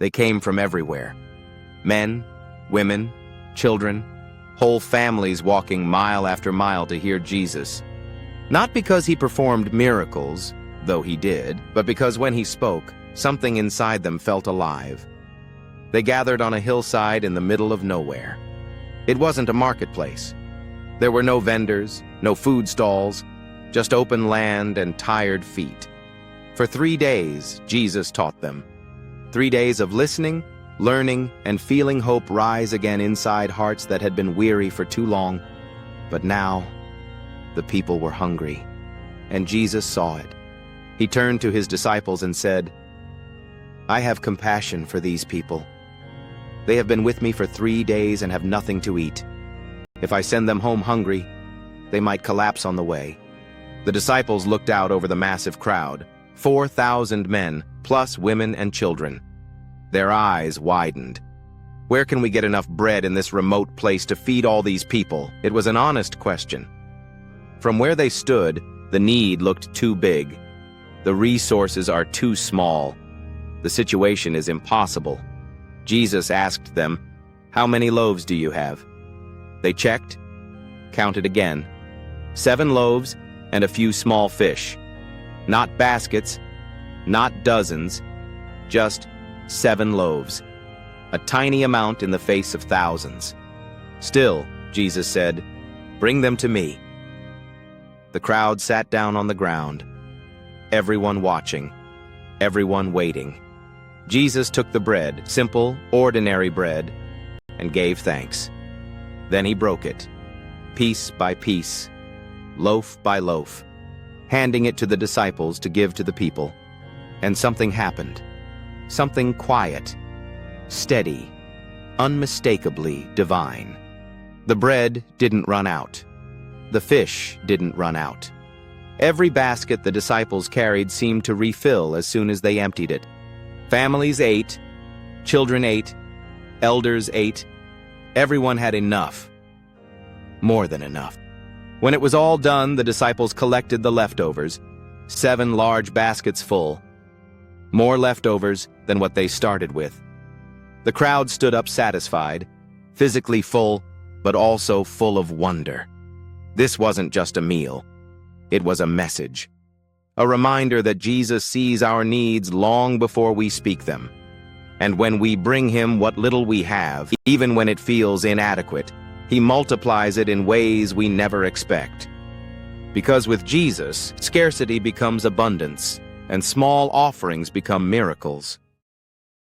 They came from everywhere. Men, women, children, whole families walking mile after mile to hear Jesus. Not because he performed miracles, though he did, but because when he spoke, something inside them felt alive. They gathered on a hillside in the middle of nowhere. It wasn't a marketplace. There were no vendors, no food stalls, just open land and tired feet. For 3 days, Jesus taught them. 3 days of listening, learning, and feeling hope rise again inside hearts that had been weary for too long. But now, the people were hungry, and Jesus saw it. He turned to his disciples and said, "I have compassion for these people. They have been with me for 3 days and have nothing to eat. If I send them home hungry, they might collapse on the way." The disciples looked out over the massive crowd, 4,000 men, plus women and children. Their eyes widened. Where can we get enough bread in this remote place to feed all these people? It was an honest question. From where they stood, the need looked too big. The resources are too small. The situation is impossible. Jesus asked them, "How many loaves do you have?" They checked, counted again. 7 loaves and a few small fish. Not baskets, not dozens, just 7 loaves. A tiny amount in the face of thousands. Still, Jesus said, "Bring them to me." The crowd sat down on the ground. Everyone watching, everyone waiting. Jesus took the bread, simple, ordinary bread, and gave thanks. Then he broke it, piece by piece, loaf by loaf, handing it to the disciples to give to the people. And something happened. Something quiet, steady, unmistakably divine. The bread didn't run out. The fish didn't run out. Every basket the disciples carried seemed to refill as soon as they emptied it. Families ate, children ate, elders ate. Everyone had enough. More than enough. When it was all done, the disciples collected the leftovers, 7 large baskets full. More leftovers than what they started with. The crowd stood up satisfied, physically full, but also full of wonder. This wasn't just a meal. It was a message. A reminder that Jesus sees our needs long before we speak them. And when we bring him what little we have, even when it feels inadequate, he multiplies it in ways we never expect. Because with Jesus, scarcity becomes abundance, and small offerings become miracles.